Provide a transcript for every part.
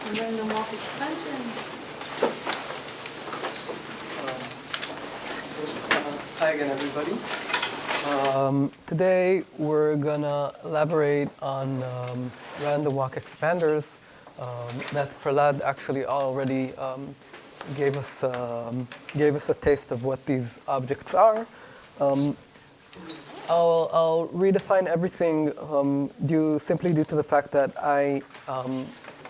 And then the walk expansion. Hi again, everybody. Today we're gonna elaborate on random walk expanders that Prahlad actually already gave us a taste of what these objects are. I'll redefine everything simply due to the fact that I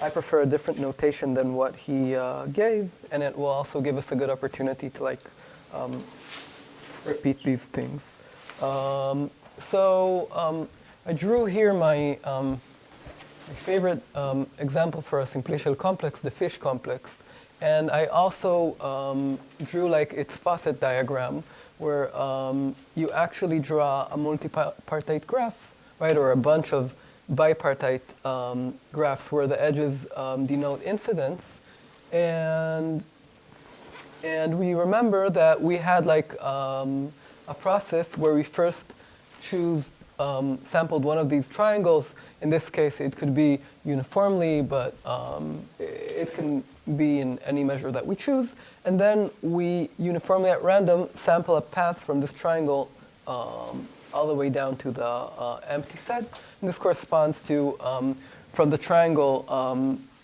prefer a different notation than what he gave, and it will also give us a good opportunity to repeat these things. I drew here my favorite example for a simplicial complex, the fish complex, and I also drew its poset diagram, where you actually draw a multipartite graph, right, or a bunch of bipartite graphs where the edges denote incidence, and we remember that we had a process where we first sampled one of these triangles. In this case, it could be uniformly, but it can be in any measure that we choose. And then we uniformly at random sample a path from this triangle all the way down to the empty set. And this corresponds to, from the triangle,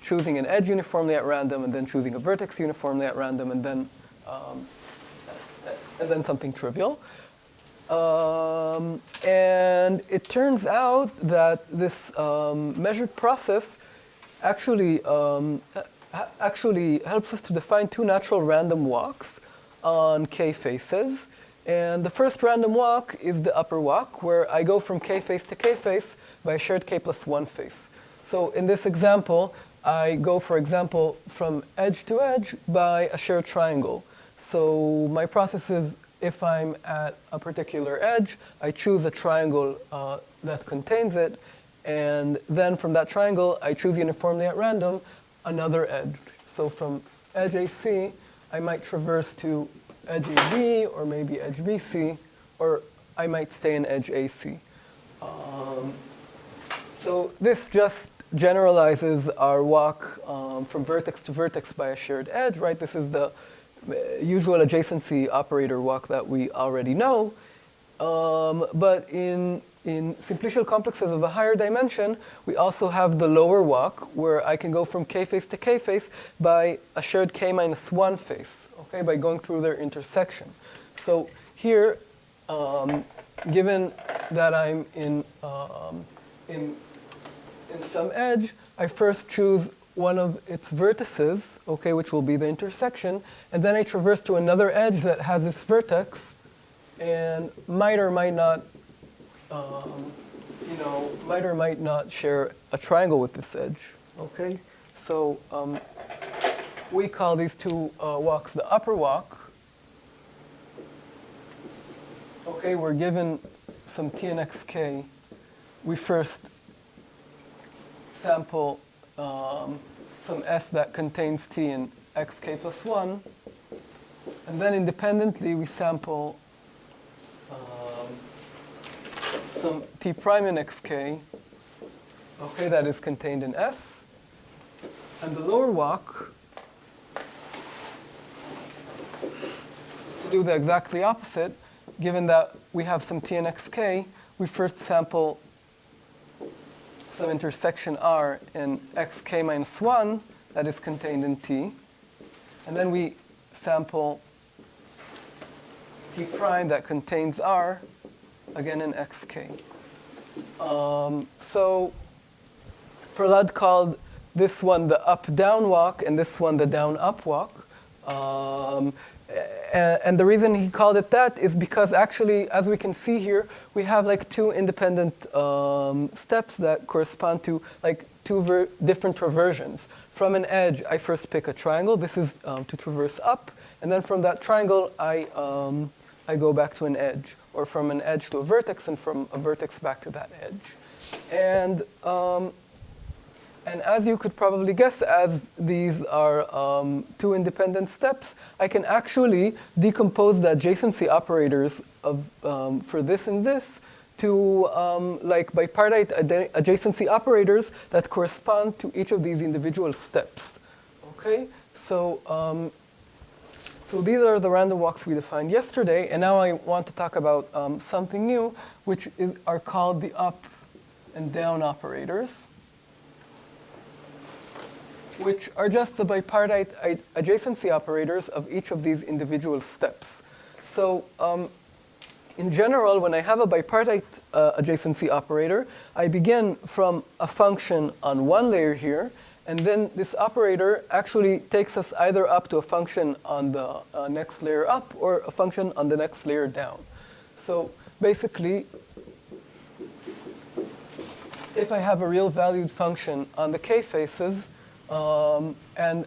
choosing an edge uniformly at random, and then choosing a vertex uniformly at random, and then something trivial. And it turns out that this measured process actually helps us to define two natural random walks on k faces. And the first random walk is the upper walk, where I go from k face to k face by a shared k plus 1 face. So in this example, I go, for example, from edge to edge by a shared triangle. So my process is, if I'm at a particular edge, I choose a triangle that contains it, and then from that triangle, I choose uniformly at random another edge. So from edge AC, I might traverse to edge AB, or maybe edge BC, or I might stay in edge AC. So this just generalizes our walk from vertex to vertex by a shared edge, right? This is the usual adjacency operator walk that we already know. But in simplicial complexes of a higher dimension, we also have the lower walk, where I can go from k face to k face by a shared k minus 1 face, okay, by going through their intersection. So here, given that I'm in some edge, I first choose one of its vertices, okay, which will be the intersection, and then I traverse to another edge that has this vertex, and might or might not share a triangle with this edge, okay? So we call these two walks the upper walk. Okay, we're given some t and xk. We first sample some s that contains t in xk plus 1. And then independently, we sample some t prime in xk, okay, that is contained in s. And the lower walk is to do the exactly opposite. Given that we have some t in xk, we first sample some intersection r in xk minus 1 that is contained in t. And then we sample t prime that contains r, again in xk. So Prahlad called this one the up-down walk and this one the down-up walk. And the reason he called it that is because actually, as we can see here, we have two independent steps that correspond to two different traversions. From an edge, I first pick a triangle. This is to traverse up. And then from that triangle, I go back to an edge, or from an edge to a vertex, and from a vertex back to that edge. And as you could probably guess, as these are two independent steps, I can actually decompose the adjacency operators of, for this and this to like bipartite adjacency operators that correspond to each of these individual steps. Okay, so so these are the random walks we defined yesterday, and now I want to talk about something new, which are called the up and down operators, which are just the bipartite adjacency operators of each of these individual steps. So in general, when I have a bipartite adjacency operator, I begin from a function on one layer here, and then this operator actually takes us either up to a function on the next layer up or a function on the next layer down. So basically, if I have a real valued function on the k faces, and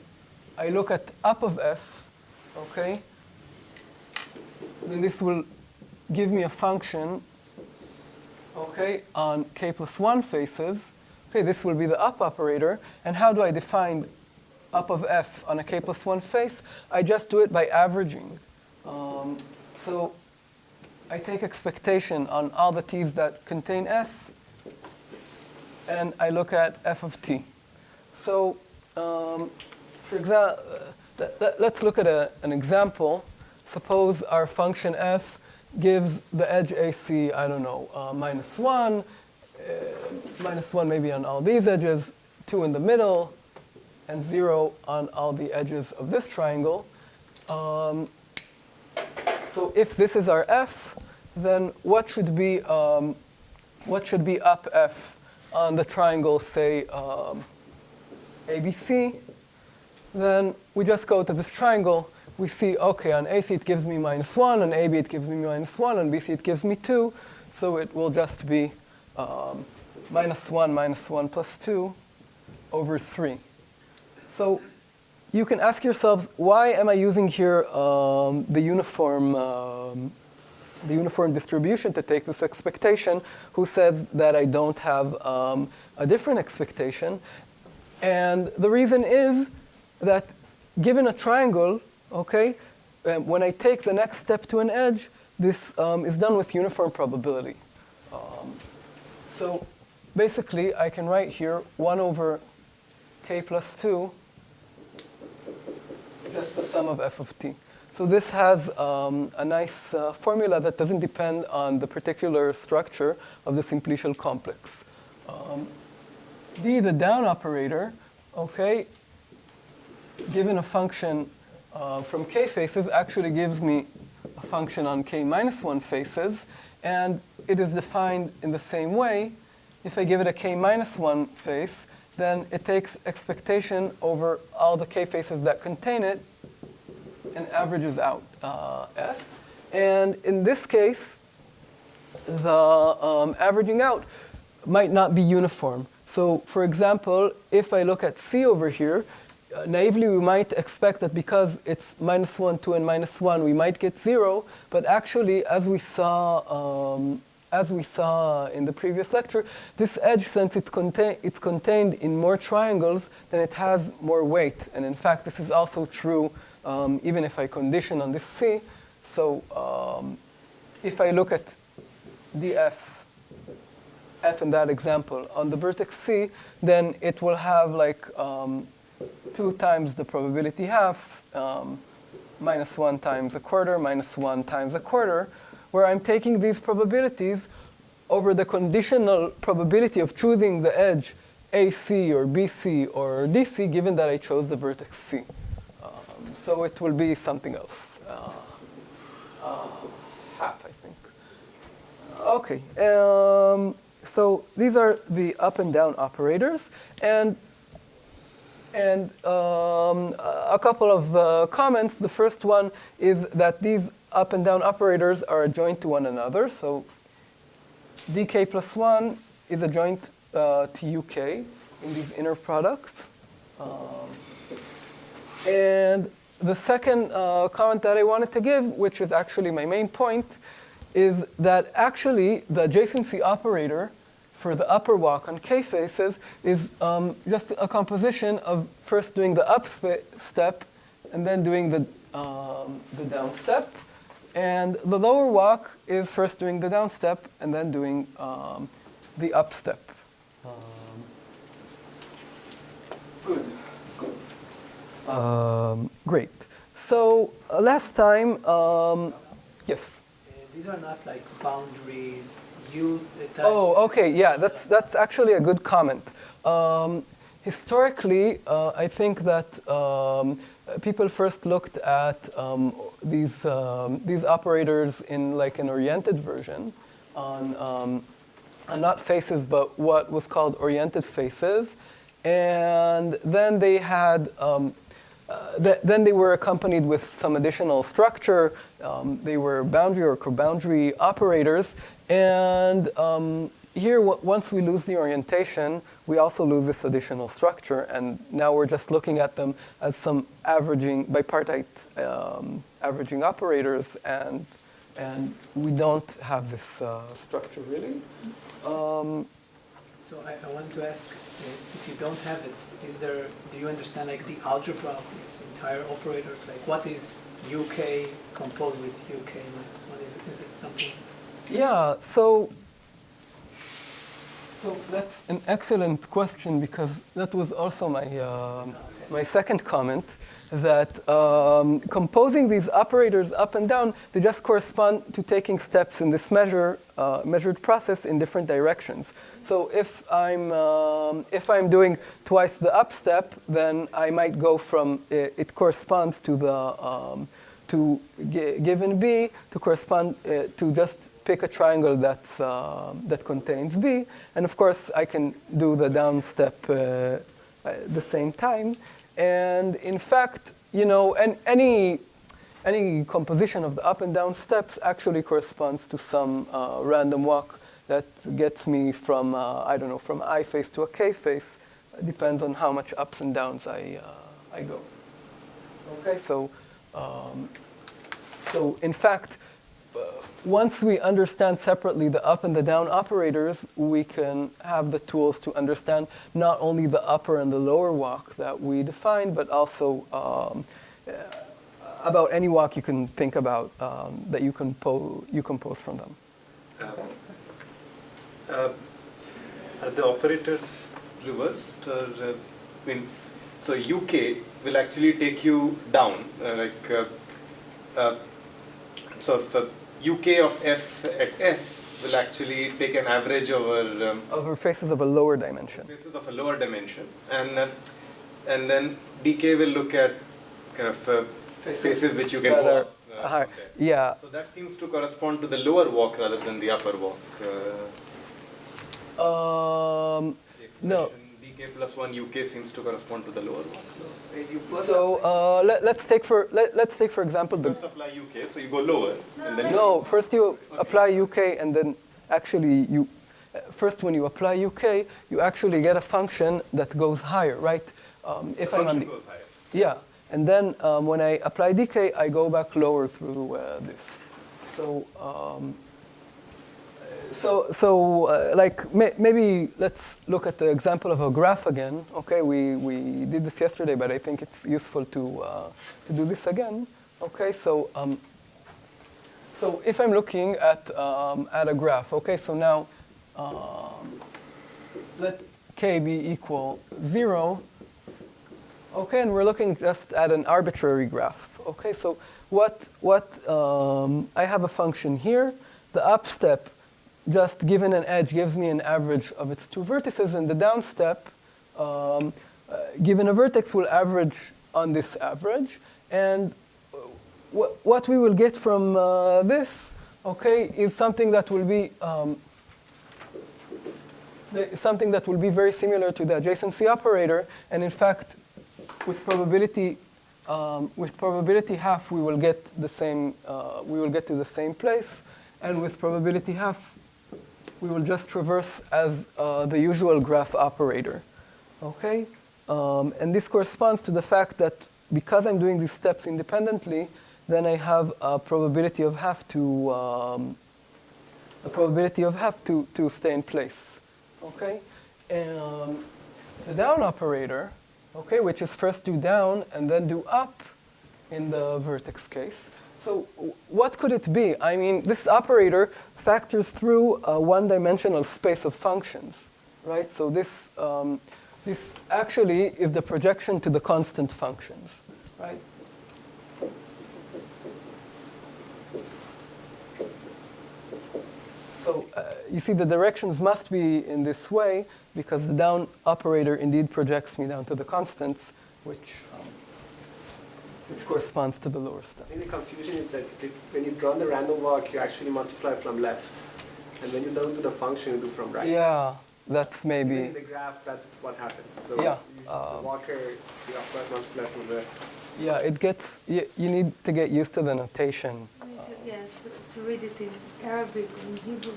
I look at up of f, okay, then this will give me a function, okay, on k plus 1 faces. Okay, this will be the up operator. And how do I define up of f on a k plus 1 face? I just do it by averaging. So I take expectation on all the t's that contain s, and I look at f of t. So for example, let's look at an example. Suppose our function f gives the edge AC, I don't know, -1, -1 maybe on all these edges, 2 in the middle, and 0 on all the edges of this triangle. So if this is our f, then what should be up f on the triangle, say, ABC? Then we just go to this triangle. We see, okay, on AC it gives me -1, on AB it gives me -1, on BC it gives me 2. So it will just be -1 plus 2 over 3. So you can ask yourselves, why am I using here the uniform distribution to take this expectation? Who says that I don't have a different expectation? And the reason is that given a triangle, okay, when I take the next step to an edge, this is done with uniform probability. So basically, I can write here 1 over k plus 2, just the sum of f of t. So this has a nice formula that doesn't depend on the particular structure of the simplicial complex. D, the down operator, okay, given a function from k faces, actually gives me a function on k minus 1 faces, and it is defined in the same way. If I give it a k minus 1 face, then it takes expectation over all the k faces that contain it and averages out f. And in this case, the averaging out might not be uniform. So for example, if I look at C over here, naively we might expect that because it's -1, 2, and -1, we might get 0. But actually, as we saw in the previous lecture, this edge, since it's contained in more triangles, then it has more weight. And in fact, this is also true even if I condition on this C. So if I look at df, f in that example, on the vertex C, then it will have like 2 times the probability half, -1 times a quarter, -1 times a quarter, where I'm taking these probabilities over the conditional probability of choosing the edge AC or BC or DC, given that I chose the vertex C. So it will be something else. Half, I think. Okay. So these are the up and down operators. And a couple of comments. The first one is that these up and down operators are adjoint to one another. So dk plus 1 is adjoint to uk in these inner products. And the second comment that I wanted to give, which is actually my main point, is that actually the adjacency operator for the upper walk on k faces is just a composition of first doing the up step and then doing the down step. And the lower walk is first doing the down step and then doing the up step. Good. Great. So last time, yes. These are not like boundaries. Oh, okay. Yeah, that's actually a good comment. Historically, I think that people first looked at these operators in like an oriented version on not faces, but what was called oriented faces, and then they had. Then they were accompanied with some additional structure. They were boundary or coboundary operators. And here, once we lose the orientation, we also lose this additional structure. And now we're just looking at them as some averaging, bipartite averaging operators. And we don't have this structure, really. So I want to ask, if you don't have it, do you understand like the algebra of these entire operators? Like what is UK composed with UK minus 1? Is it something? Yeah, so that's an excellent question, because that was also my second comment, that composing these operators up and down, they just correspond to taking steps in this measured process in different directions. So if I'm doing twice the up step, then I might go from it corresponds to the given B to correspond to just pick a triangle that contains B, and of course I can do the down step at the same time. And in fact, you know, any composition of the up and down steps actually corresponds to some random walk that gets me from I don't know, from I face to a K face. It depends on how much ups and downs I go. Okay, so in fact, once we understand separately the up and the down operators, we can have the tools to understand not only the upper and the lower walk that we define, but also about any walk you can think about that you compose from them. Are the operators reversed? Or, so UK will actually take you down, so if UK of f at S will actually take an average over faces of a lower dimension. Faces of a lower dimension, and then DK will look at kind of faces which you can go up. Yeah. So that seems to correspond to the lower walk rather than the upper walk. No. DK plus 1 UK seems to correspond to the lower walk. So let's take for example the. First apply UK, so you go lower, and then. No, first you apply UK, and then actually first when you apply UK, you actually get a function that goes higher, right? If I'm on the, goes higher. Yeah, and then when I apply DK, I go back lower through this. So, maybe let's look at the example of a graph again. Okay, we did this yesterday, but I think it's useful to do this again. Okay, so if I'm looking at a graph, okay, so now let k be equal 0. Okay, and we're looking just at an arbitrary graph. Okay, so I have a function here. The up step, just given an edge, gives me an average of its two vertices, and the down step, given a vertex, will average on this average. And what we will get from this, okay, is something that will be very similar to the adjacency operator. And in fact, with probability half, we will get the same. We will get to the same place, and with probability half, we will just traverse as the usual graph operator, okay? And this corresponds to the fact that because I'm doing these steps independently, then I have a probability of half to stay in place, okay? And the down operator, okay, which is first do down and then do up in the vertex case. So what could it be? I mean, this operator factors through a one-dimensional space of functions, right? So this actually is the projection to the constant functions, right? So you see the directions must be in this way because the down operator indeed projects me down to the constants, which corresponds to the lower step. I think the confusion is that when you run the random walk, you actually multiply from left. And when you don't do the function, you do from right. Yeah, that's maybe. Even in the graph, that's what happens. So Yeah, the walker, you upright multiply from left. Yeah, it gets, you need to get used to the notation. Yeah, to read it in Arabic or in Hebrew.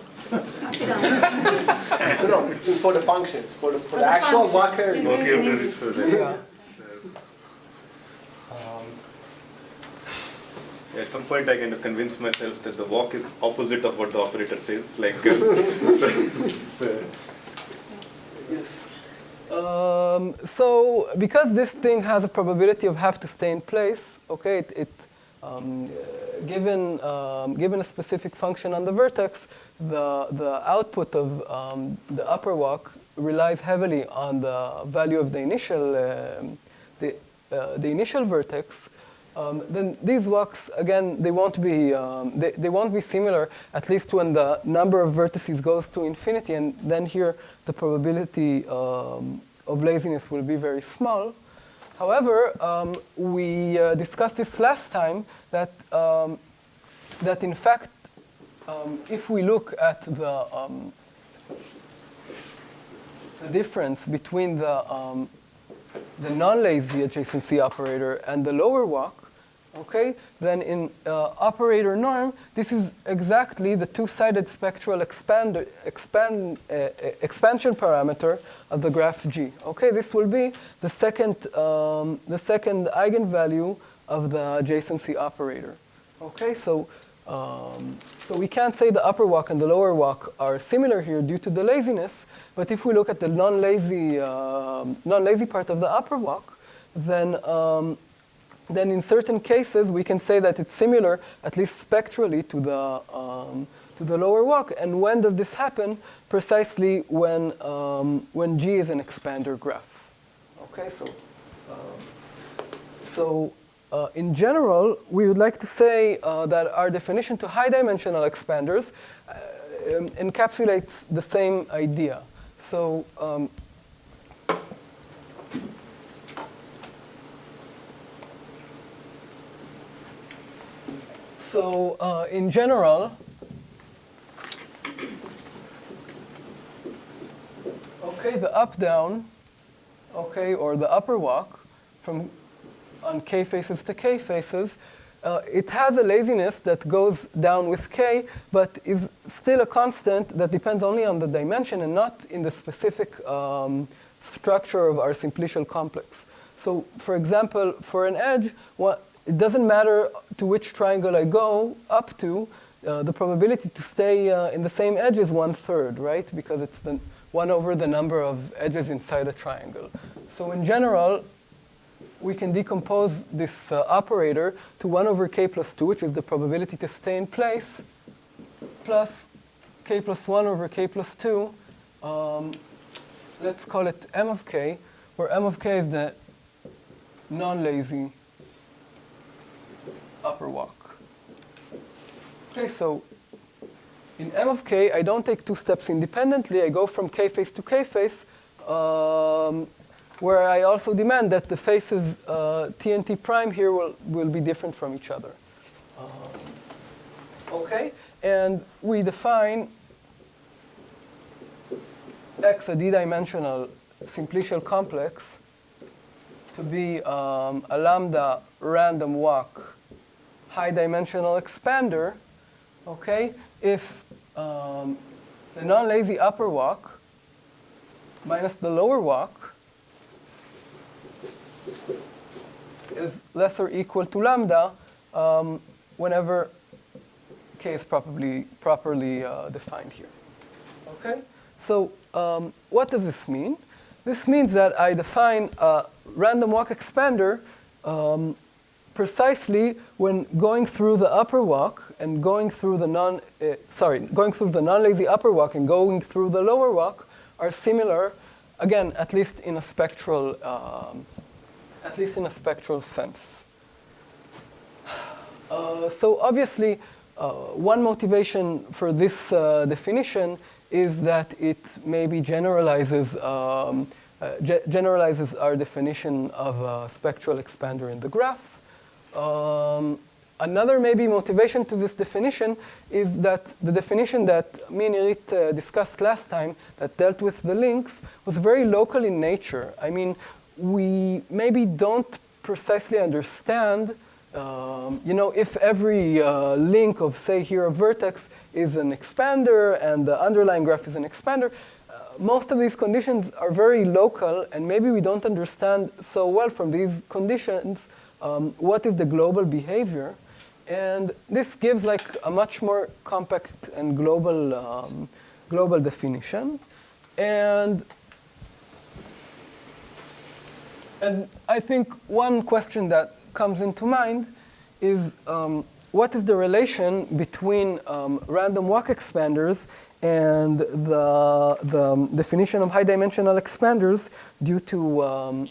No, for the functions. For the actual walker, you Yeah. At some point, I kind of convinced myself that the walk is opposite of what the operator says. Like, so because this thing has a probability of have to stay in place, okay, given a specific function on the vertex, the output of the upper walk relies heavily on the value of the initial vertex. Then these walks, again, they won't be similar, at least when the number of vertices goes to infinity, and then here the probability of laziness will be very small. However, we discussed this last time that in fact, if we look at the difference between the non-lazy adjacency operator and the lower walk, okay, then in operator norm, this is exactly the two-sided spectral expansion parameter of the graph G. Okay, this will be the second eigenvalue of the adjacency operator. Okay, so we can't say the upper walk and the lower walk are similar here due to the laziness. But if we look at the non-lazy part of the upper walk, then in certain cases we can say that it's similar, at least spectrally, to the lower walk. And when does this happen? Precisely when G is an expander graph. Okay, so in general, we would like to say that our definition to high-dimensional expanders encapsulates the same idea. So in general, okay, the up-down, okay, or the upper walk from on k faces to k faces, it has a laziness that goes down with k, but is still a constant that depends only on the dimension and not in the specific structure of our simplicial complex. So, for example, for an edge, it doesn't matter to which triangle I go up to, the probability to stay in the same edge is 1/3, right? Because it's 1 over the number of edges inside a triangle. So in general, we can decompose this operator to 1 over k plus 2, which is the probability to stay in place, plus k plus 1 over k plus 2. Let's call it m of k, where m of k is the non-lazy upper walk. Okay, so in m of k, I don't take two steps independently. I go from k face to k face, where I also demand that the faces t and t prime here will be different from each other. Okay, and we define X, a d-dimensional simplicial complex, to be a lambda random walk high-dimensional expander, okay, if the non-lazy upper walk minus the lower walk is less or equal to lambda whenever k is properly defined here. Okay? So what does this mean? This means that I define a random walk expander precisely when going through the upper walk and going through the going through the non-lazy upper walk and going through the lower walk are similar, again, at least in a spectral sense. So obviously, one motivation for this definition is that it maybe generalizes our definition of a spectral expander in the graph. Another maybe motivation to this definition is that the definition that me and Irit discussed last time that dealt with the links was very local in nature. I mean, we maybe don't precisely understand if every link of, say, here a vertex is an expander and the underlying graph is an expander, most of these conditions are very local, and maybe we don't understand so well from these conditions what is the global behavior. And this gives like a much more compact and global definition. And I think one question that comes into mind is what is the relation between random walk expanders and the definition of high-dimensional expanders due to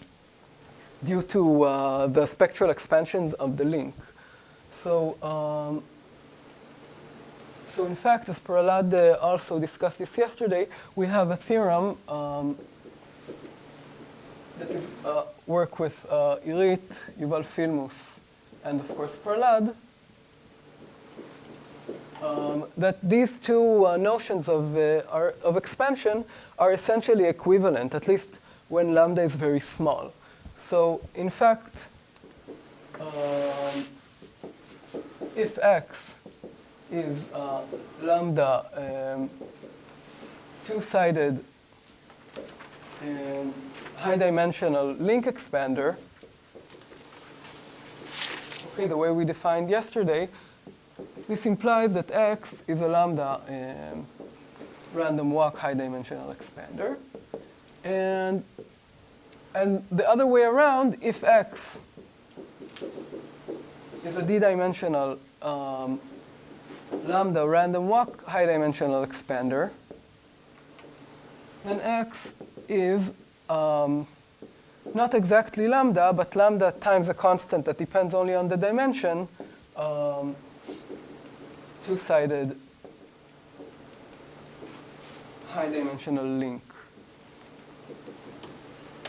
the spectral expansions of the link. So in fact, as Prahlad also discussed this yesterday, we have a theorem that is work with Irit, Yuval Filmus, and of course Prahlad, that these two notions of expansion are essentially equivalent, at least when lambda is very small. So in fact, if x is lambda two-sided high-dimensional link expander, okay, the way we defined yesterday, this implies that x is a lambda random walk high-dimensional expander. And the other way around, if x is a d-dimensional lambda random walk high-dimensional expander, then x is not exactly lambda, but lambda times a constant that depends only on the dimension, two-sided high-dimensional link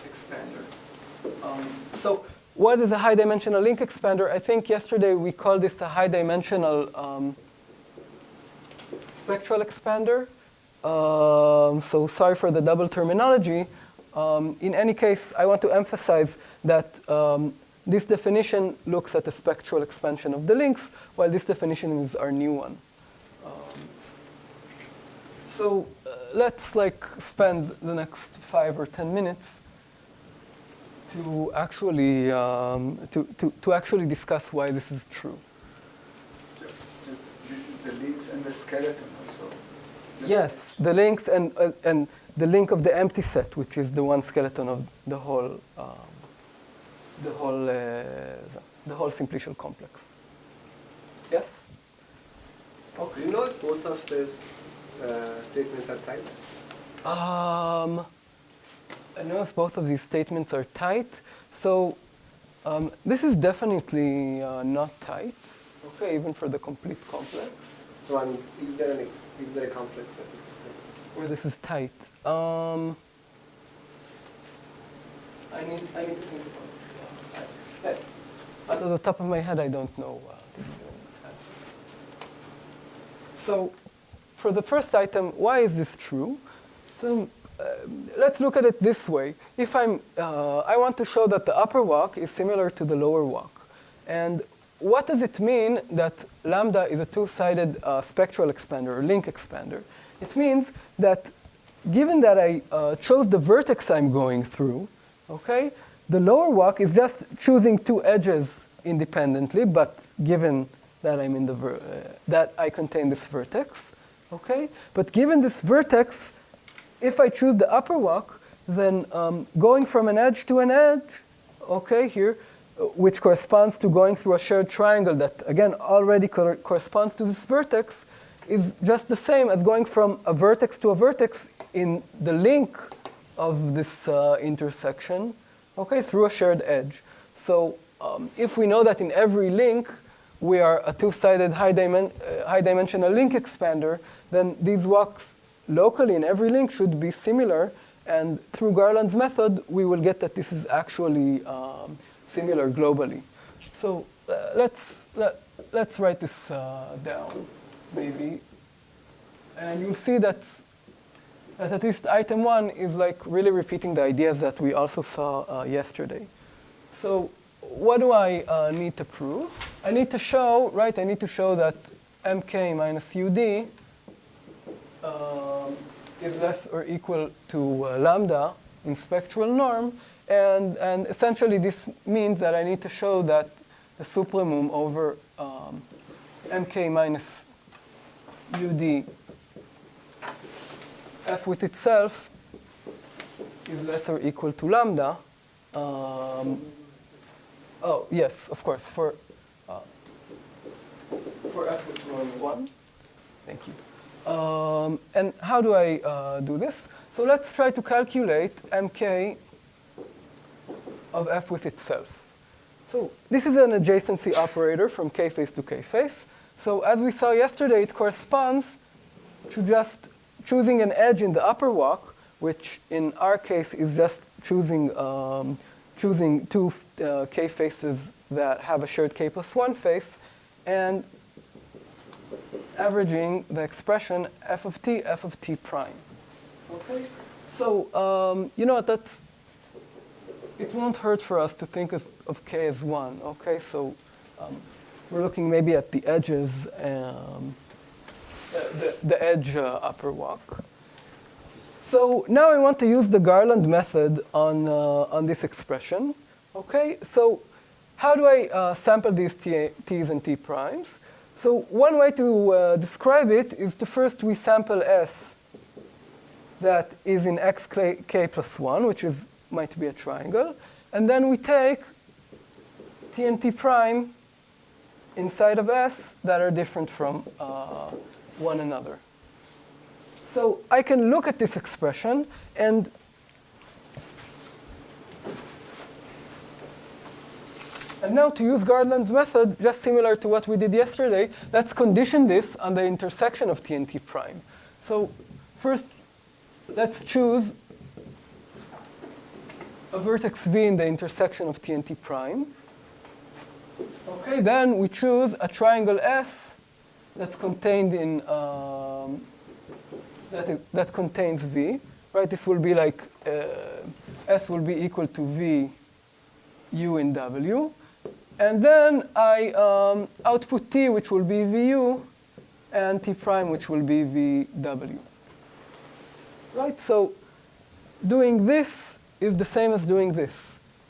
expander. So what is a high-dimensional link expander? I think yesterday we called this a high-dimensional spectral expander. So sorry for the double terminology. In any case, I want to emphasize that this definition looks at the spectral expansion of the links, while this definition is our new one. So let's spend the next 5 or 10 minutes to actually actually discuss why this is true. Just this is the links and the skeleton also. Yes, the links and the link of the empty set, which is the one skeleton of the whole simplicial complex. Yes? Okay. Do you know if both of these statements are tight? I know if both of these statements are tight. So this is definitely not tight. Okay, even for the complete complex. So is there a complex that this is tight? Where this is tight. I need to think about it. Out of the top of my head, I don't know the answer. So for the first item, why is this true? So let's look at it this way. If I want to show that the upper walk is similar to the lower walk. And what does it mean that lambda is a two-sided spectral expander or link expander? It means that given that I chose the vertex I'm going through, okay, the lower walk is just choosing two edges independently, but given that I'm in that I contain this vertex, okay. But given this vertex, if I choose the upper walk, then going from an edge to an edge, okay, here, which corresponds to going through a shared triangle that, again, already corresponds to this vertex, is just the same as going from a vertex to a vertex in the link of this intersection, okay, through a shared edge. So if we know that in every link we are a two-sided high-dimensional link expander, then these walks locally in every link should be similar. And through Garland's method, we will get that this is actually similar globally. So let's write this down, maybe. And you'll see that at least item 1 is like really repeating the ideas that we also saw yesterday. So what do I need to prove? I need to show, right, I need to show that mk minus ud is less or equal to lambda in spectral norm. And essentially this means that I need to show that the supremum over mk minus ud f with itself is less or equal to lambda. Oh, yes, of course, for f with norm 1. Thank you. And how do I do this? So let's try to calculate mk of f with itself. So this is an adjacency operator from k face to k face. So as we saw yesterday, it corresponds to just choosing an edge in the upper walk, which in our case is just choosing two k faces that have a shared k plus 1 face, and averaging the expression f of t prime. Okay? So you know, it won't hurt for us to think of k as 1. Okay? So we're looking maybe at the edges, the edge upper walk. So now I want to use the Garland method on this expression. Okay? So how do I sample these t's and t primes? So one way to describe it is to first we sample S that is in xk plus 1, which might be a triangle. And then we take t and t prime inside of S that are different from one another. So I can look at this expression and now to use Garland's method, just similar to what we did yesterday, let's condition this on the intersection of t and t prime. So first, let's choose a vertex v in the intersection of t and t prime. Okay, then we choose a triangle S that's contained in that contains v. Right? This will be like S will be equal to v u in w. And then I output t, which will be vu, and t prime, which will be vw. Right? So doing this is the same as doing this.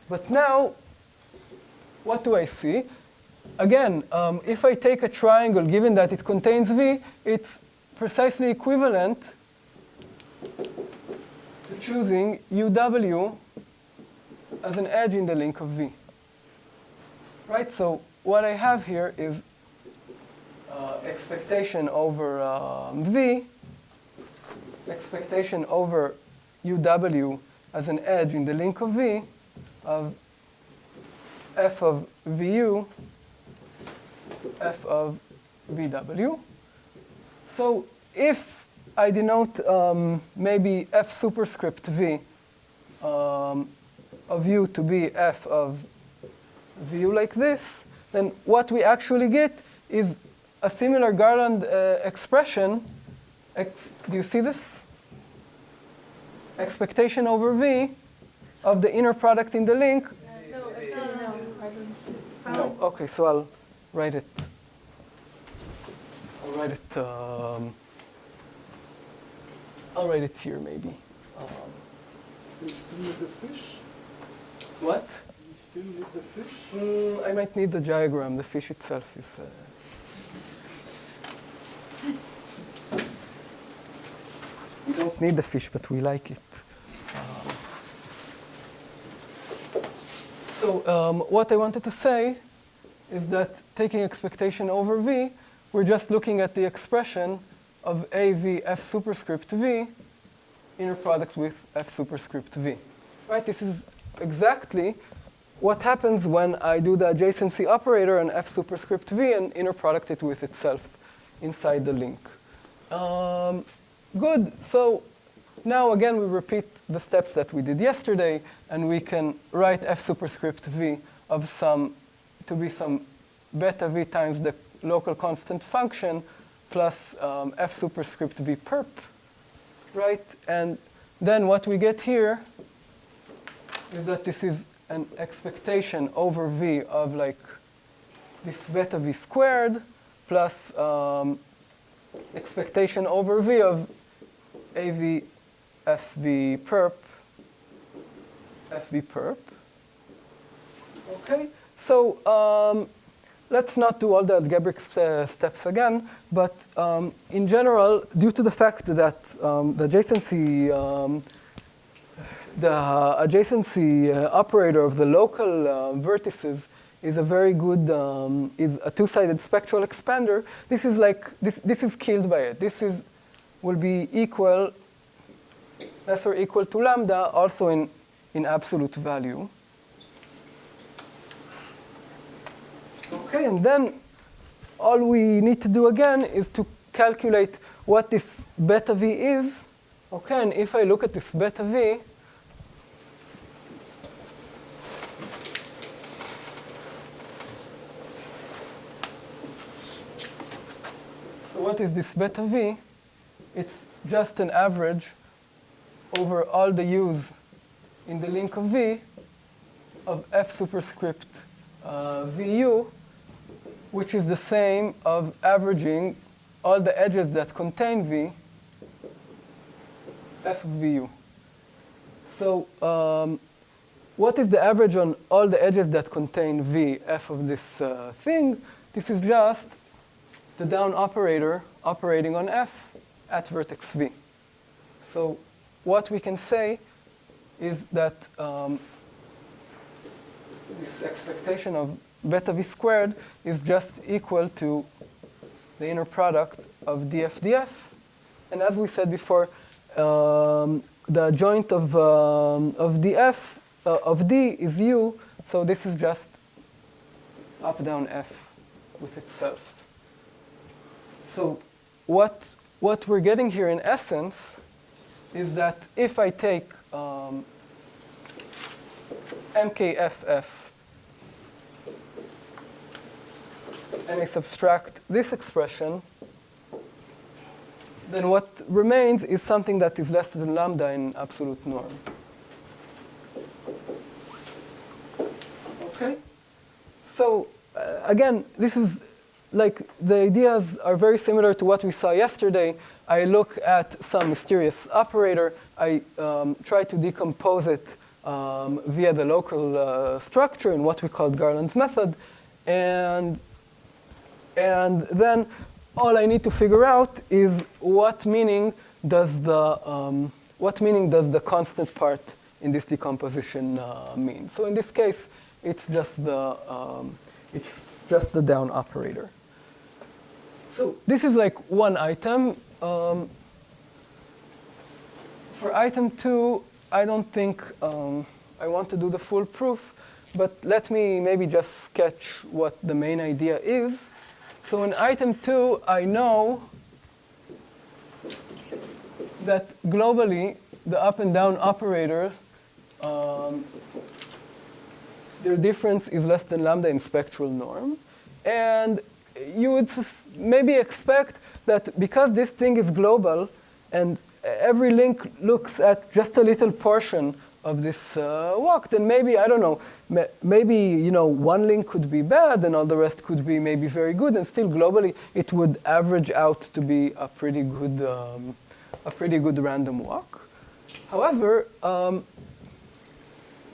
But now, what do I see? Again, if I take a triangle, given that it contains v, it's precisely equivalent to choosing uw as an edge in the link of v. Right, so what I have here is expectation over v, expectation over uw as an edge in the link of v of f of vu, f of vw. So if I denote maybe f superscript v of u to be f of vu like this, then what we actually get is a similar Garland expression. Do you see this? Expectation over v of the inner product in the link. No, I don't see. No. Okay, so I'll write it. I'll write it here maybe. You still need the fish? What? You still need the fish? I might need the diagram. The fish itself is. We don't need the fish, but we like it. So what I wanted to say is that taking expectation over v, we're just looking at the expression of AV f superscript v inner product with f superscript v. Right? This is exactly what happens when I do the adjacency operator on f superscript v and inner product it with itself inside the link. Good. So now again we repeat the steps that we did yesterday, and we can write f superscript v of some to be some beta v times the local constant function plus f superscript v perp, right? And then what we get here is that this is an expectation over v of like this beta v squared plus expectation over v of AV FV perp, FV perp. Okay, so let's not do all the algebraic steps again, but in general, due to the fact that the adjacency operator of the local vertices is a very good, is a two-sided spectral expander, this is like, this is killed by it. This is, will be equal, less or equal to lambda, also in absolute value. Okay, and then all we need to do again is to calculate what this beta v is. Okay, and if I look at this beta v, so what is this beta v? It's just an average over all the u's in the link of v of f superscript vu, which is the same of averaging all the edges that contain v, f of vu. So what is the average on all the edges that contain v, f of this thing? This is just the down operator operating on f at vertex v. So what we can say is that this expectation of beta v squared is just equal to the inner product of df df. And as we said before, the joint of df, of d is u, so this is just up down f with itself. So what we're getting here in essence is that if I take mkff and I subtract this expression, then what remains is something that is less than lambda in absolute norm. Okay? So again, this is like the ideas are very similar to what we saw yesterday. I look at some mysterious operator. I try to decompose it via the local structure in what we call Garland's method. And then all I need to figure out is what meaning does the constant part in this decomposition mean. So in this case, it's just the down operator. So this is like one item. For item 2, I don't think I want to do the full proof, but let me maybe just sketch what the main idea is. So in item 2, I know that globally, the up and down operators, their difference is less than lambda in spectral norm. And you would maybe expect that because this thing is global and every link looks at just a little portion of this walk, then maybe, I don't know, maybe one link could be bad and all the rest could be maybe very good, and still globally it would average out to be a pretty good random walk. However,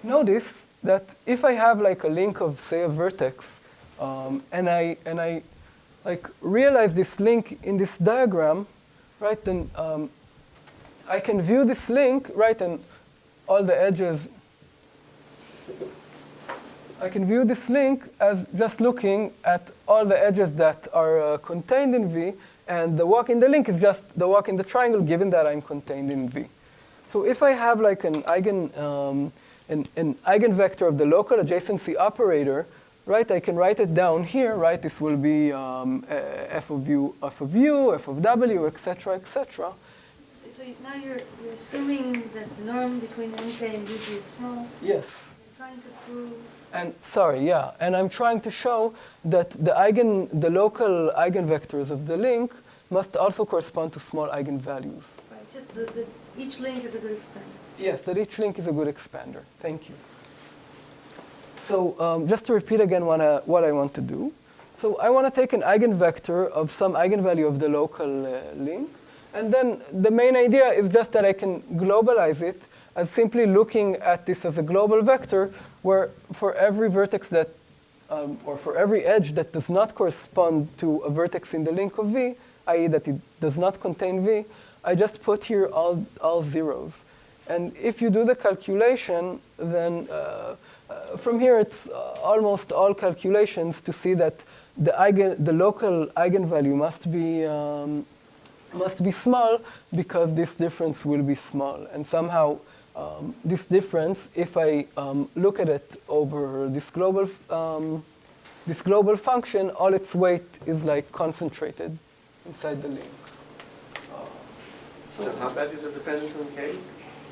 notice that if I have like a link of, say, a vertex, and I like realize this link in this diagram, right? Then I can view this link, right? And all the edges I can view this link as just looking at all the edges that are contained in V, and the walk in the link is just the walk in the triangle, given that I'm contained in V. So if I have like an eigenvector of the local adjacency operator, right, I can write it down here, right? This will be f of u, f of w, etc., etc. So now you're assuming that the norm between MK and DG is small. Yes. You're trying to prove. And sorry, yeah, and I'm trying to show that the local eigenvectors of the link must also correspond to small eigenvalues. Right. Just each link is a good expander. Yes, that each link is a good expander. Thank you. So just to repeat again what I want to do. So I want to take an eigenvector of some eigenvalue of the local link. And then the main idea is just that I can globalize it as simply looking at this as a global vector, where for every vertex that, or for every edge that does not correspond to a vertex in the link of V, i.e. that it does not contain V, I just put here all zeros. And if you do the calculation, then from here it's almost all calculations to see that the local eigenvalue must be small, because this difference will be small. And somehow this difference, if I look at it over this global function, all its weight is like concentrated inside the link. So how bad is the dependence on K?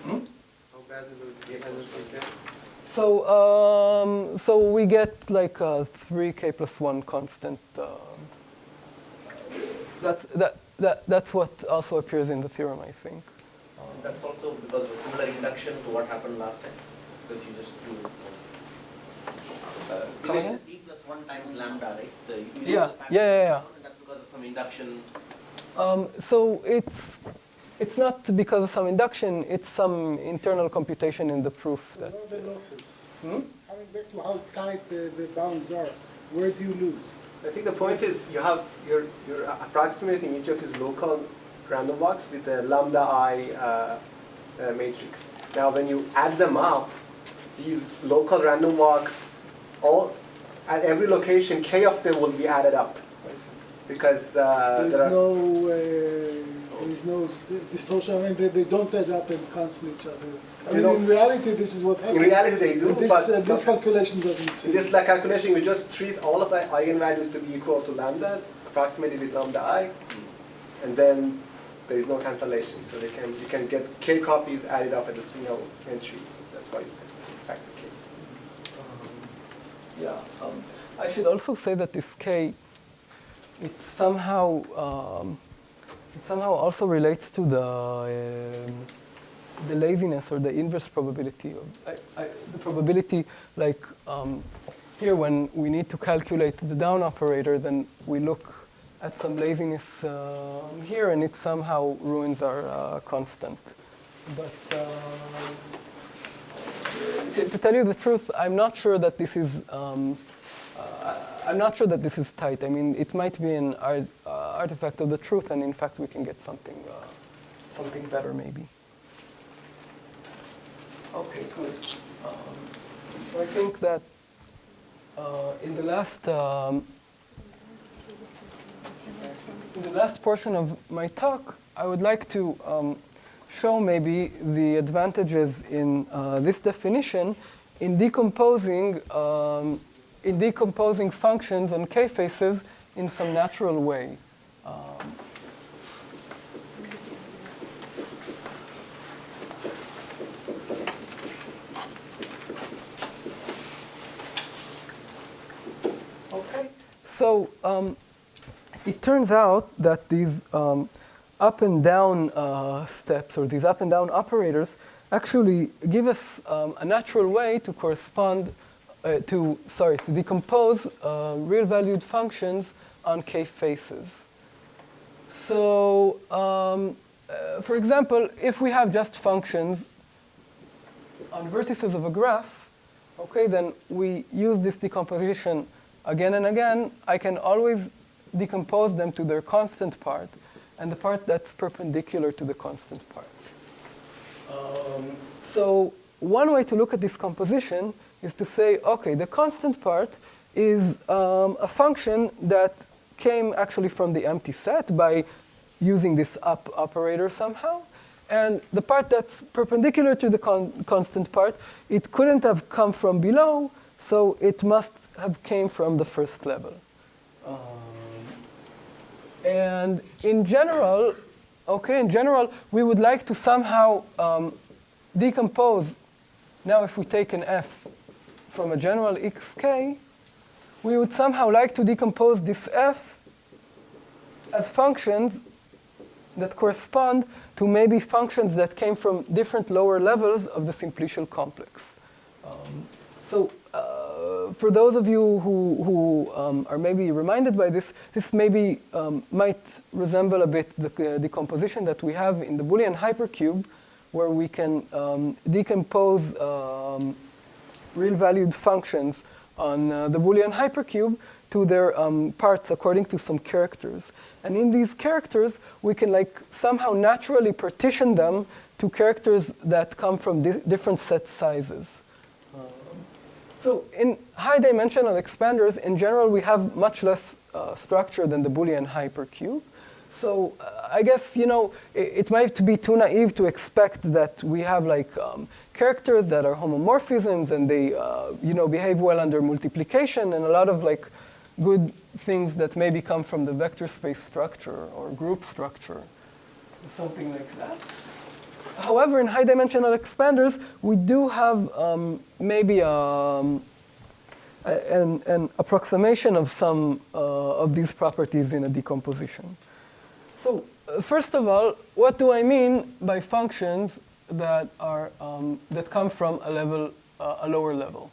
How bad is the dependence on K? So we get like a 3k plus 1 constant. That's what also appears in the theorem, I think. That's also because of a similar induction to what happened last time, because you just do because p plus 1 times lambda, right? Yeah. And that's because of some induction. So it's not because of some induction, it's some internal computation in the proof. What are the losses? Coming back to how tight the bounds are, where do you lose? I think the point is you're approximating each of these local random walks with the lambda I matrix. Now when you add them up, these local random walks, all at every location, k of them will be added up. Because there is no distortion. I mean, they don't add up and cancel each other. I mean, in reality, this is what happens. In reality, they do, but but this calculation doesn't see. In this calculation, we just treat all of the eigenvalues to be equal to lambda, approximated with lambda I, and then there is no cancellation. So you can get k copies added up at a single entry. That's why you factor k. I should also say that this k, it somehow also relates to the laziness or the inverse probability of the probability, like here when we need to calculate the down operator, then we look at some laziness here, and it somehow ruins our constant. But to tell you the truth, I'm not sure that this is. I'm not sure that this is tight. I mean, it might be an artifact of the truth, and in fact, we can get something better, maybe. Okay, good. So I think that in the last portion of my talk, I would like to show maybe the advantages in this definition in decomposing functions on k-faces in some natural way. Okay, so it turns out that these up and down steps, or these up and down operators, actually give us a natural way to correspond to decompose real valued functions on k-faces. So, for example, if we have just functions on vertices of a graph, okay, then we use this decomposition again and again. I can always decompose them to their constant part and the part that's perpendicular to the constant part. So one way to look at this composition is to say, okay, the constant part is a function that came actually from the empty set by using this up operator somehow. And the part that's perpendicular to the constant part, it couldn't have come from below, so it must have came from the first level. And in general, we would like to somehow decompose. Now, if we take an f from a general xk, we would somehow like to decompose this f as functions that correspond to maybe functions that came from different lower levels of the simplicial complex. For those of you who are maybe reminded by this, this maybe might resemble a bit the decomposition that we have in the Boolean hypercube, where we can decompose real-valued functions on the Boolean hypercube to their parts according to some characters. And in these characters, we can somehow naturally partition them to characters that come from different set sizes. So in high-dimensional expanders, in general, we have much less structure than the Boolean hypercube. So I guess, it might be too naive to expect that we have characters that are homomorphisms and they, behave well under multiplication, and a lot of good things that maybe come from the vector space structure or group structure, or something like that. However, in high-dimensional expanders, we do have maybe an approximation of some of these properties in a decomposition. So first of all, what do I mean by functions that are that come from a lower level?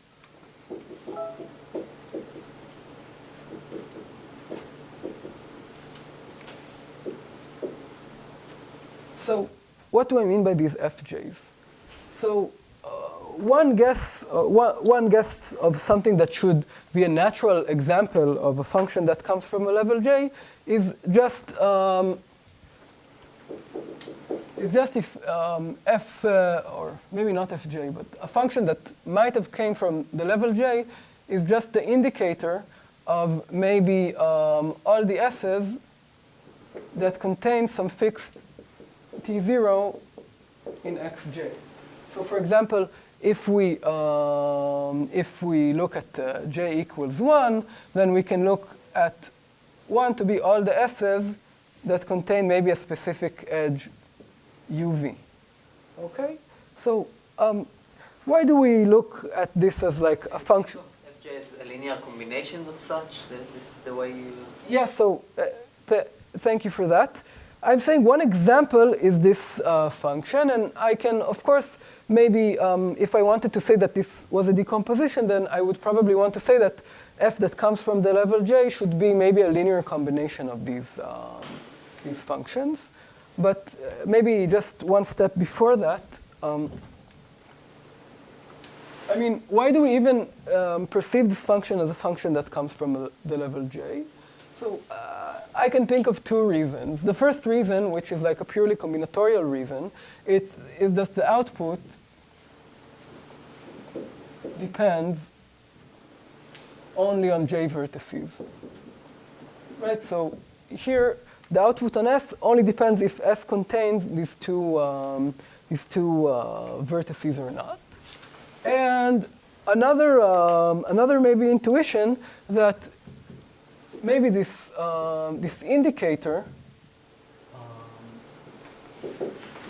So what do I mean by these fj's? So one guess of something that should be a natural example of a function that comes from a level j is just if f, or maybe not fj, but a function that might have came from the level j is just the indicator of maybe all the s's that contain some fixed t0 in xj. So for example, if we look at j equals 1, then we can look at 1 to be all the s's that contain maybe a specific edge uv. Okay? So why do we look at this as a function? Fj is a linear combination of such? This is the way you... Yeah, so thank you for that. I'm saying one example is this function, and I can, of course, maybe if I wanted to say that this was a decomposition, then I would probably want to say that f that comes from the level j should be maybe a linear combination of these functions. But maybe just one step before that, I mean, why do we even perceive this function as a function that comes from the level j? So I can think of two reasons. The first reason, which is a purely combinatorial reason, is that the output depends only on j vertices. Right? So here, the output on S only depends if S contains these two vertices or not. And another maybe intuition that maybe this indicator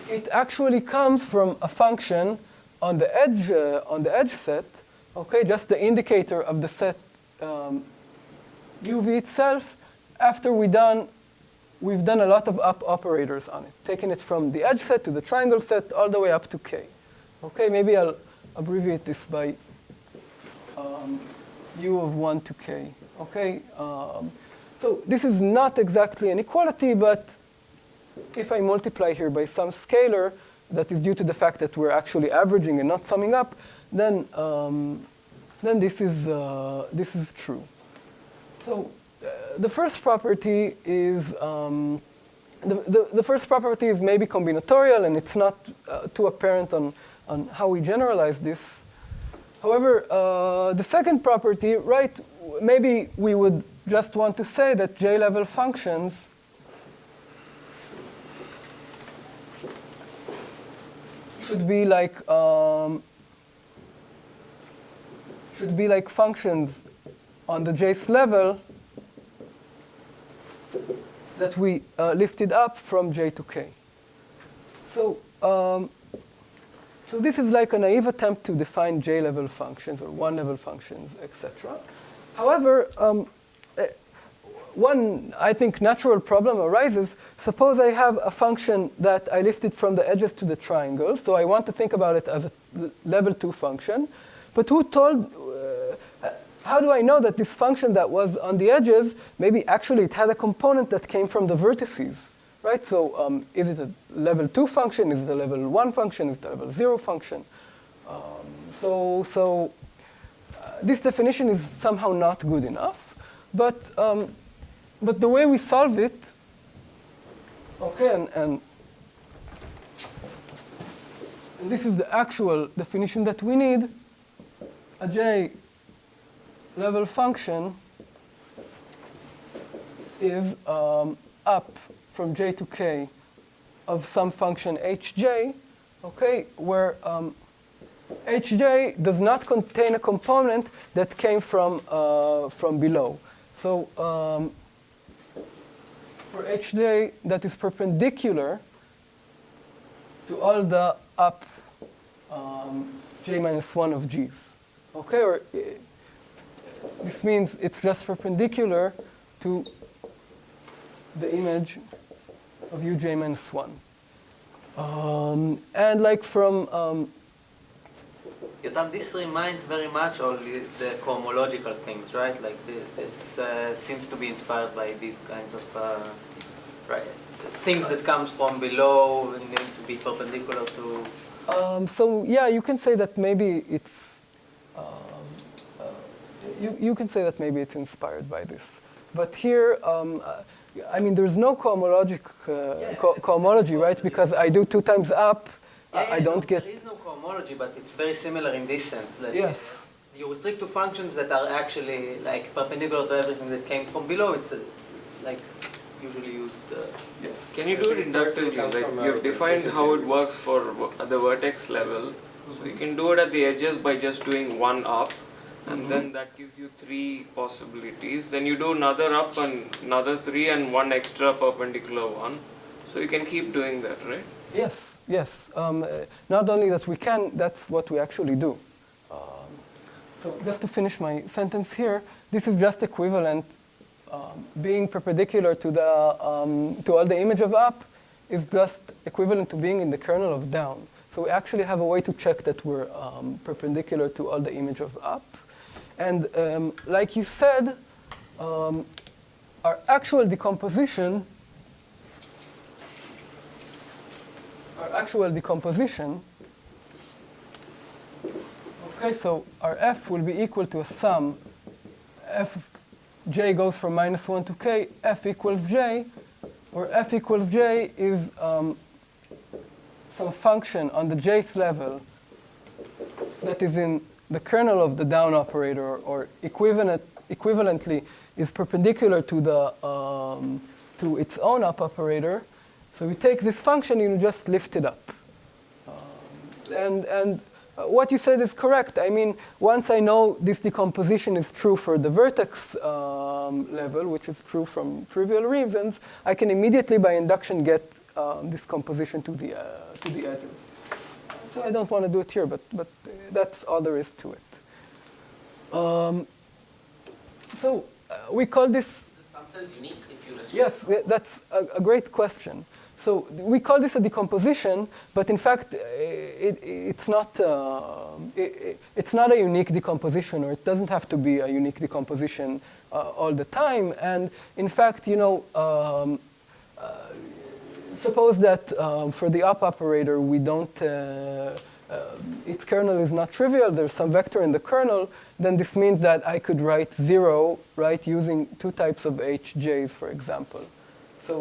it actually comes from a function on the edge set. Okay, just the indicator of the set UV itself. After we've done a lot of up operators on it, taking it from the edge set to the triangle set all the way up to k. Okay, maybe I'll abbreviate this by u of 1 to k. Okay, so this is not exactly an equality, but if I multiply here by some scalar that is due to the fact that we're actually averaging and not summing up, then this is true. So the first property is the first property is maybe combinatorial, and it's not too apparent on how we generalize this. However, the second property, right, maybe we would just want to say that J-level functions should be like functions on the Jth level that we lifted up from J to K. So, so this is like a naive attempt to define J-level functions or one-level functions, etc. However, one, I think, natural problem arises. Suppose I have a function that I lifted from the edges to the triangle, so I want to think about it as a level 2 function. But who told, how do I know that this function that was on the edges, maybe actually it had a component that came from the vertices, right? So is it a level 2 function? Is it a level 1 function? Is it a level 0 function? This definition is somehow not good enough. But the way we solve it, okay, and this is the actual definition that we need, a J-level function is up from J to K of some function Hj, okay, where Hj does not contain a component that came from below. So for Hj that is perpendicular to all the up J minus 1 of G's. Okay, or this means it's just perpendicular to the image of Uj minus 1. And like from Yotam, this reminds very much of the cohomological things, right? Like this seems to be inspired by these kinds of right, so things that comes from below and need to be perpendicular to. So yeah, you can say that maybe it's you can say that maybe it's inspired by this. But here, I mean, there's no cohomology, right? Because I do 2 times up. I don't get. There is no cohomology, but it's very similar in this sense. That yes. You restrict to functions that are actually like perpendicular to everything that came from below. It's like usually used. Yes. Can you do it inductively? Like you've defined how it works for at the vertex level. So you can do it at the edges by just doing one up. And then that gives you 3 possibilities. Then you do another up and another 3 and 1 extra perpendicular one. So you can keep doing that, right? Yes, yes. Not only that we can, that's what we actually do. So just to finish my sentence here, this is just equivalent. Being perpendicular to to all the image of up is just equivalent to being in the kernel of down. So we actually have a way to check that we're perpendicular to all the image of up. And like you said, our actual decomposition, okay, so our f will be equal to a sum. F j goes from -1 to k, f equals j, where f equals j is some function on the jth level that is in the kernel of the down operator, or equivalently is perpendicular to the to its own up operator. So we take this function and you just lift it up. And what you said is correct. I mean, once I know this decomposition is true for the vertex level, which is true from trivial reasons, I can immediately by induction get this composition to the edges. So I don't want to do it here, but that's all there is to it. So we call this. Is some sense unique if you restrict? Yes, that's a great question. So we call this a decomposition, but in fact, it's not a unique decomposition, or it doesn't have to be a unique decomposition all the time. And in fact, you know, suppose that for the up operator, we don't, its kernel is not trivial, there's some vector in the kernel, then this means that I could write 0, right, using 2 types of HJs, for example. So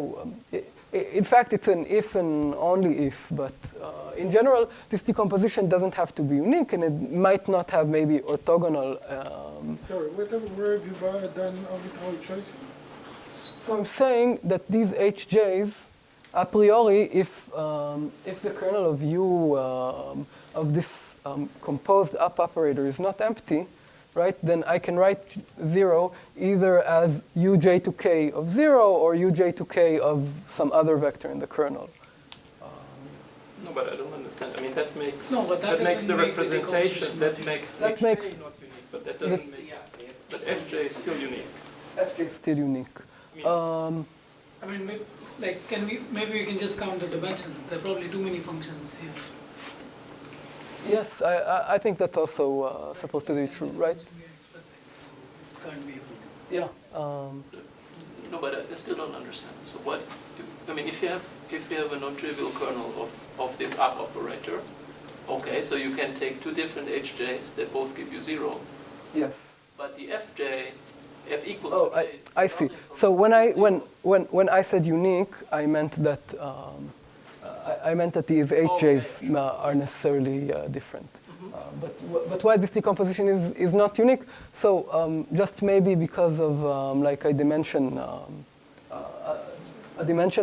In fact, it's an if and only if, but in general, this decomposition doesn't have to be unique, and it might not have maybe orthogonal. Sorry, where have you done arbitrary choices? So I'm saying that these HJs, a priori, if the kernel of U of this composed up operator is not empty, right, then I can write 0 either as uj to k of 0 or uj to k of some other vector in the kernel. No, but I don't understand. I mean, that makes that makes the make the representation, that makes HJ makes not unique, but that doesn't make, but FJ is still unique. FJ is still unique. I mean, like, maybe we can just count the dimensions. There are probably too many functions here. Yes, I think that's also supposed to be true, right? Yeah. No, but I still don't understand. So what? I mean, if you have a non-trivial kernel of this up operator, okay, so you can take two different HJs that both give you 0. Yes. But the FJ, F equals. Oh, I see. So when I said unique, I meant that these HJs are necessarily different. But why this decomposition is not unique? So just maybe because of like a dimension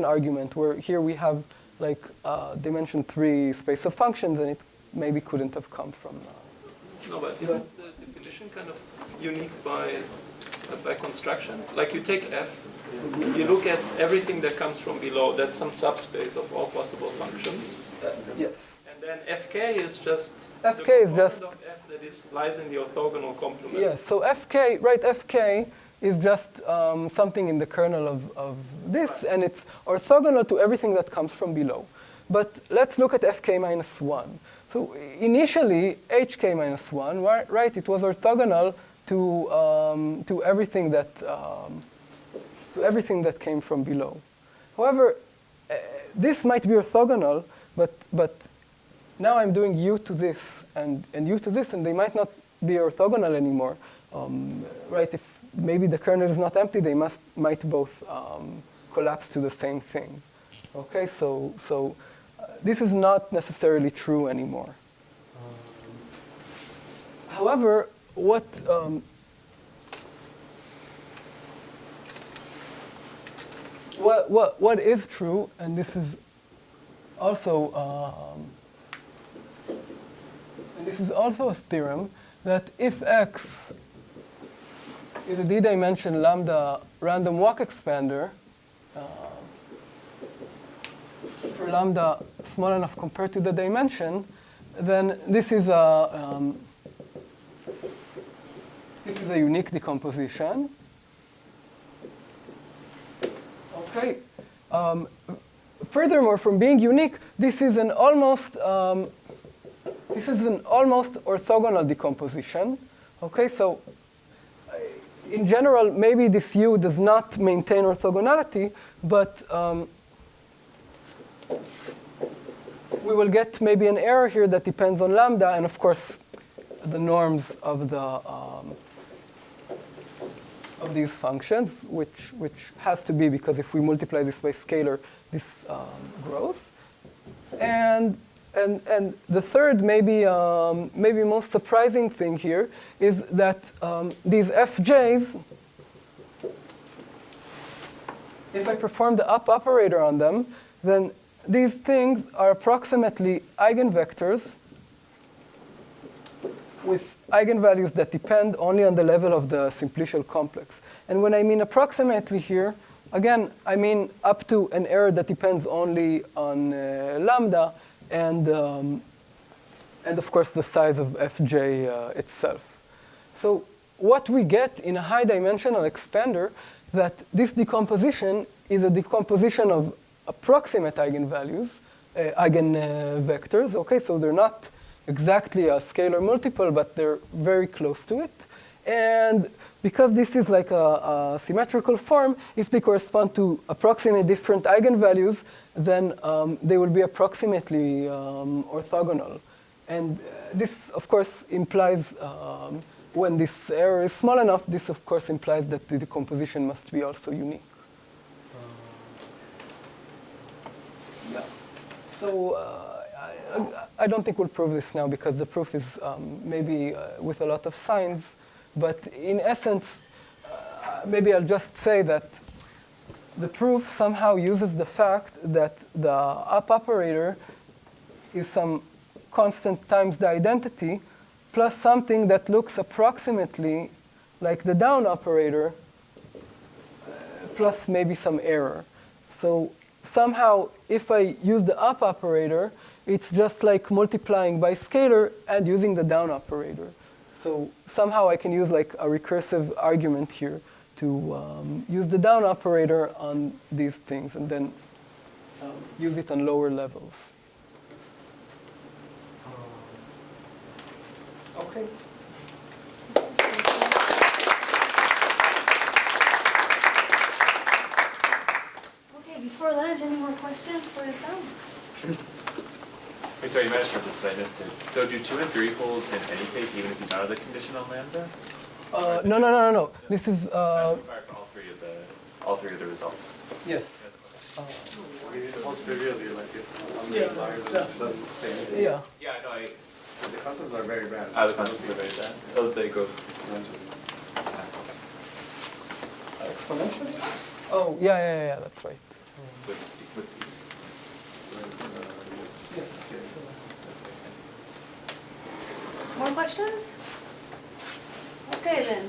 argument, where here we have like dimension 3 space of functions, and it maybe couldn't have come from. No, but isn't the definition kind of unique by construction? Like you take F, you look at everything that comes from below, that's some subspace of all possible functions. Yes. And then Fk is just Fk the is just of F that lies in the orthogonal complement. Yes. So Fk, right? Fk is just something in the kernel of this, and it's orthogonal to everything that comes from below. But let's look at Fk minus 1. So initially, Hk minus 1, right? It was orthogonal to everything that came from below. However, this might be orthogonal, but now I'm doing u to this and u to this, and they might not be orthogonal anymore, right? If maybe the kernel is not empty, they might both collapse to the same thing. Okay, so this is not necessarily true anymore. However, what is true, and this is also a theorem, that if X is a d-dimension lambda random walk expander for lambda small enough compared to the dimension, then this is a unique decomposition. Okay. Furthermore, from being unique, this is an almost orthogonal decomposition. Okay, so in general, maybe this U does not maintain orthogonality, but we will get maybe an error here that depends on lambda, and of course, the norms of these functions, which has to be, because if we multiply this by scalar, this grows. And the third, maybe most surprising thing here is that these FJs, if I perform the up operator on them, then these things are approximately eigenvectors with eigenvalues that depend only on the level of the simplicial complex. And when I mean approximately here, again, I mean up to an error that depends only on lambda and of course the size of Fj itself. So what we get in a high dimensional expander, that this decomposition is a decomposition of approximate eigenvalues, eigenvectors. Okay, so they're not exactly a scalar multiple, but they're very close to it. And because this is like a symmetrical form, if they correspond to approximate different eigenvalues, then they will be approximately orthogonal. And this, of course, implies, when this error is small enough, this, of course, implies that the decomposition must be also unique. So I don't think we'll prove this now because the proof is maybe with a lot of signs. But in essence, maybe I'll just say that the proof somehow uses the fact that the up operator is some constant times the identity plus something that looks approximately like the down operator plus maybe some error. So somehow, if I use the up operator, it's just like multiplying by scalar and using the down operator. So somehow I can use like a recursive argument here to use the down operator on these things and then use it on lower levels. Okay. Okay, before lunch, any more questions for Yotam? Wait, sorry, you might have started this, I missed it. So do 2 and 3 hold in any case, even if you don't have the condition on lambda? No. This is. All three of the results. Yes. How trivial you like it? Yeah. Yeah, no, The concepts are very bad. the concepts are very bad. Oh, they go Exponentially? Oh, yeah, that's right. with More questions? Okay then.